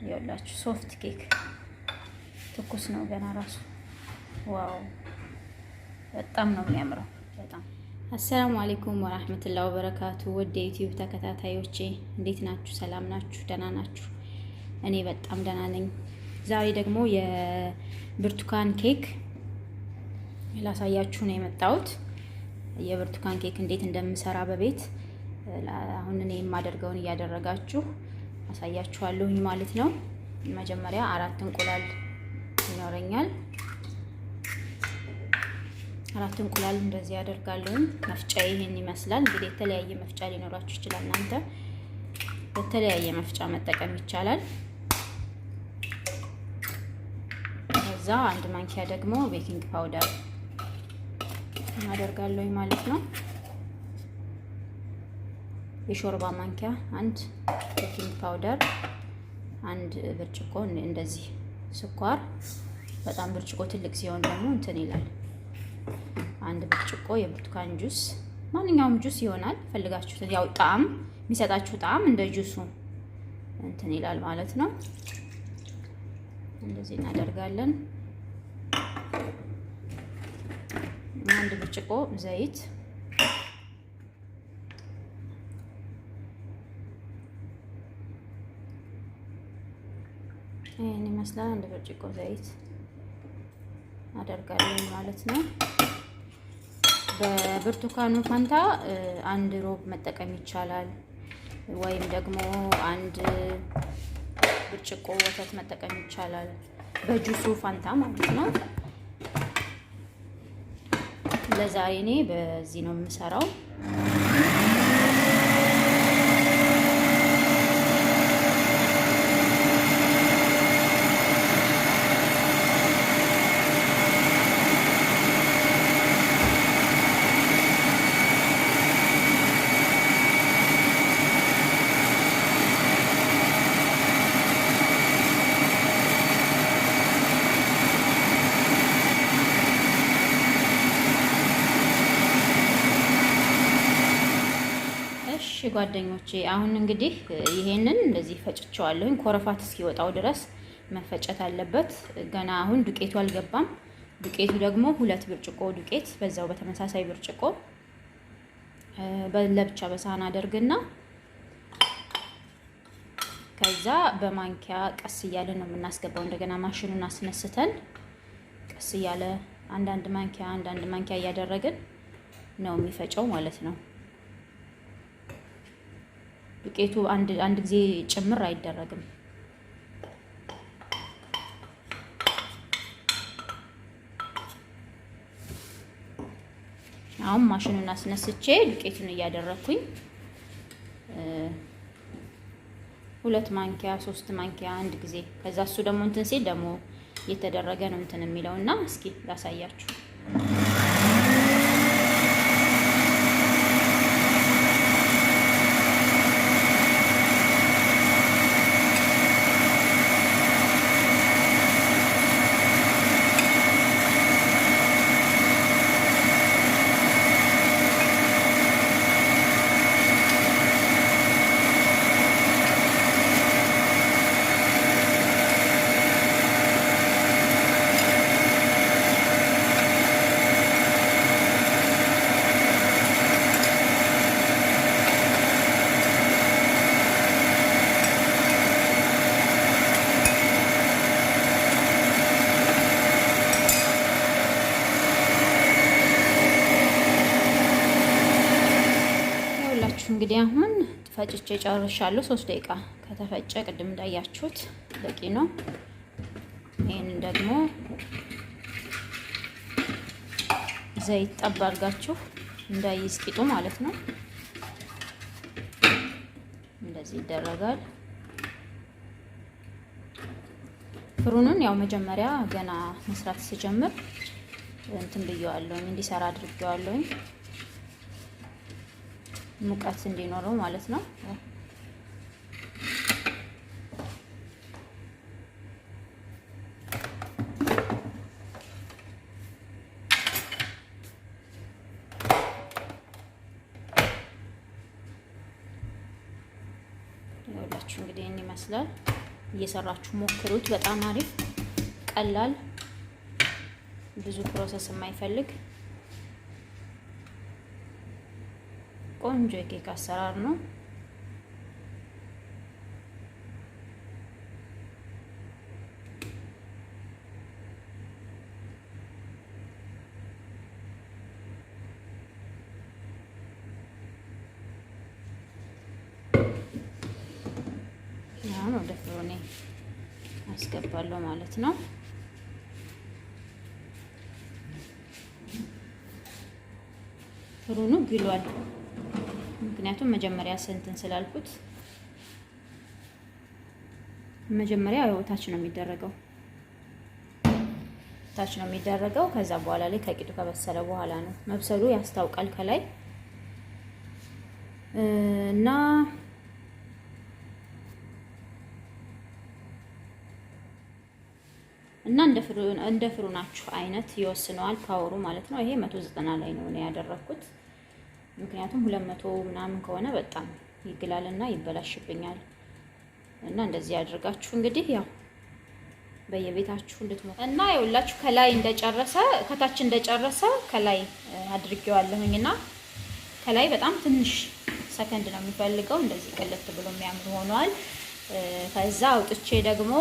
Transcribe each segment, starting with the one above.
ይኸውላችሁ ሶፍት ኬክ ትኩስ ነው ገና ራሱ። ዋው በጣም ነው የሚያምረው በጣም። አሰላሙ አለይኩም ወራህመቱላሂ ወበረካቱ። ወደ ዩቲዩብ ተከታታዮቼ እንዴት ናችሁ? ሰላም ናችሁ? ደህና ናችሁ? እኔ በጣም ደህና ነኝ። ዛሬ ደግሞ የብርቱካን ኬክ ላሳያችሁ ነው የመጣሁት። የብርቱካን ኬክ እንዴት እንደምሰራ በቤት አሁን እኔ የማደርገውን እያደረጋችሁ አሳያችኋለሁኝ ማለት ነው። መጀመሪያ 4 እንቁላል ይኖረኛል። 4 እንቁላል እንደዚህ አደርጋለሁ። መፍጫ ይሄን ይመስላል። እንግዲህ የተለያየ መፍጫ ሊኖራችሁ ይችላል። እናንተ የተለያየ መፍጫ መጠቀም ይቻላል። ከዛ 1 ማንኪያ ደግሞ ቤኪንግ ፓውደር አደርጋለሁ ማለት ነው። የሾርባ ማንኪያ 1 ቤኪንግ ፓውደር፣ 1 ብርጭቆ እንደዚህ ስኳር። በጣም ብርጭቆ ትልቅ ሲሆን ደግሞ እንትን ይላል። 1 ብርጭቆ የብርቱካን ጁስ፣ ማንኛውም ጁስ ይሆናል ፈልጋችሁት። ያው ጣዕም የሚሰጣችሁ ጣዕም እንደ ጁሱ እንትን ይላል ማለት ነው። እንደዚህ እናደርጋለን። 1 ብርጭቆ ዘይት፣ ይሄን ይመስላል። 1 ብርጭቆ ዘይት አደርጋለሁ ማለት ነው። በብርቱካኑ ፋንታ 1 ሮብ መጠቀም ይቻላል፣ ወይም ደግሞ 1 ብርጭቆ ወተት መጠቀም ይቻላል፣ በጁሱ ፋንታ ማለት ነው። ለዛሬ እኔ በዚህ ነው የምሰራው። ጓደኞቼ አሁን እንግዲህ ይሄንን እንደዚህ ፈጭቸዋለሁኝ። ኮረፋት እስኪወጣው ድረስ መፈጨት አለበት። ገና አሁን ዱቄቱ አልገባም። ዱቄቱ ደግሞ 2 ብርጭቆ ዱቄት በዛው በተመሳሳይ ብርጭቆ ለብቻ በሳህን አደርግና ከዛ በማንኪያ ቀስ እያለ ነው የምናስገባው። እንደገና ማሽኑን አስነስተን ቀስ እያለ አንዳንድ ማንኪያ እያደረግን ነው የሚፈጨው ማለት ነው። ዱቄቱ አንድ ጊዜ ጭምር አይደረግም። አሁን ማሽኑን አስነስቼ ዱቄቱን እያደረኩኝ 2 ማንኪያ 3 ማንኪያ አንድ ጊዜ። ከዛ እሱ ደግሞ እንትን ሲል ደግሞ እየተደረገ ነው እንትን የሚለውና እስኪ ላሳያችሁ። እንግዲህ አሁን ፈጭቼ ጨርሻለሁ። 3 ደቂቃ ከተፈጨ ቅድም እንዳያችሁት በቂ ነው። ይሄንን ደግሞ ዘይት ጠብ አድርጋችሁ እንዳይዝ ቂጡ ማለት ነው። እንደዚህ ይደረጋል። ፍሩኑን ያው መጀመሪያ ገና መስራት ስጀምር እንትን ብየዋለሁ፣ እንዲሰራ አድርጌዋለሁ ሙቀት እንዲኖረው ማለት ነው። ይኸውላችሁ እንግዲህ ይመስላል። እየሰራችሁ ሞክሩት። በጣም አሪፍ ቀላል፣ ብዙ ፕሮሰስ የማይፈልግ ቆንጆ የኬክ አሰራር ነው። አሁን ወደ ፍሩኔ አስገባለሁ ማለት ነው። ፍሩኑ ግሏል፣ ምክንያቱም መጀመሪያ ስንትን ስላልኩት መጀመሪያ ታች ነው የሚደረገው፣ ታች ነው የሚደረገው። ከዛ በኋላ ላይ ከቂጡ ከበሰለ በኋላ ነው መብሰሉ ያስታውቃል ከላይ እና እንደ ፍሩናችሁ አይነት ይወስነዋል ፓወሩ ማለት ነው። ይሄ 190 ላይ ነው ያደረኩት፣ ምክንያቱም 200 ምናምን ከሆነ በጣም ይግላልና ይበላሽብኛል። እና እንደዚህ ያድርጋችሁ እንግዲህ ያው በየቤታችሁ እንድትሞክሩ እና ይኸውላችሁ ከላይ እንደጨረሰ ከታች እንደጨረሰ ከላይ አድርጌዋለሁኝና ከላይ በጣም ትንሽ ሰከንድ ነው የሚፈልገው። እንደዚህ ቅልት ብሎ የሚያምር ሆኗል። ከዛ አውጥቼ ደግሞ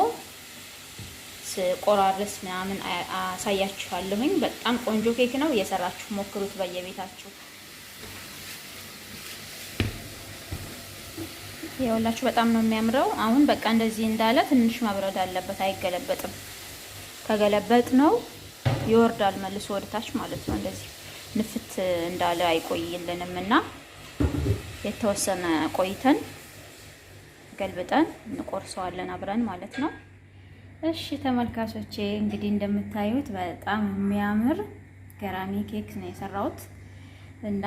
ቆራርስ ምናምን አሳያችኋለሁኝ። በጣም ቆንጆ ኬክ ነው፣ እየሰራችሁ ሞክሩት በየቤታችሁ። ይኸውላችሁ በጣም ነው የሚያምረው። አሁን በቃ እንደዚህ እንዳለ ትንሽ መብረድ አለበት፣ አይገለበጥም። ከገለበጥ ነው ይወርዳል መልሶ ወደታች ማለት ነው። እንደዚህ ንፍት እንዳለ አይቆይልንም እና የተወሰነ ቆይተን ገልብጠን እንቆርሰዋለን አብረን ማለት ነው። እሺ ተመልካቾቼ እንግዲህ እንደምታዩት በጣም የሚያምር ገራሚ ኬክ ነው የሰራሁት እና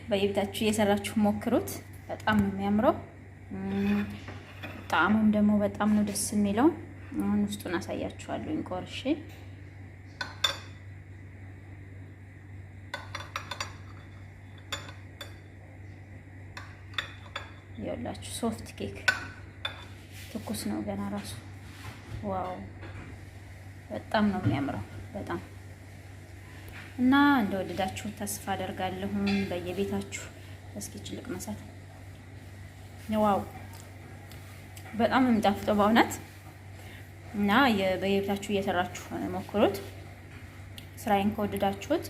በየቤታችሁ እየሰራችሁ ሞክሩት። በጣም ነው የሚያምረው። ጣዕሙም ደግሞ በጣም ነው ደስ የሚለው። አሁን ውስጡን አሳያችኋለሁ ቆርሼ። ይኸውላችሁ ሶፍት ኬክ ትኩስ ነው ገና ራሱ። ዋው በጣም ነው የሚያምረው በጣም እና እንደወደዳችሁ ተስፋ አደርጋለሁ። በየቤታችሁ እስኪ ጭልቅ መሳት ዋው በጣም የሚጣፍጠው በእውነት እና በየቤታችሁ እየሰራችሁ ሞክሩት። ስራዬን ከወደዳችሁት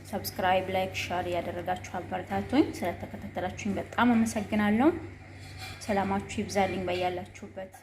ሰብስክራይብ፣ ላይክ፣ ሼር ያደረጋችሁ አበረታቱኝ። ስለተከታተላችሁኝ በጣም አመሰግናለሁ። ሰላማችሁ ይብዛልኝ በያላችሁበት።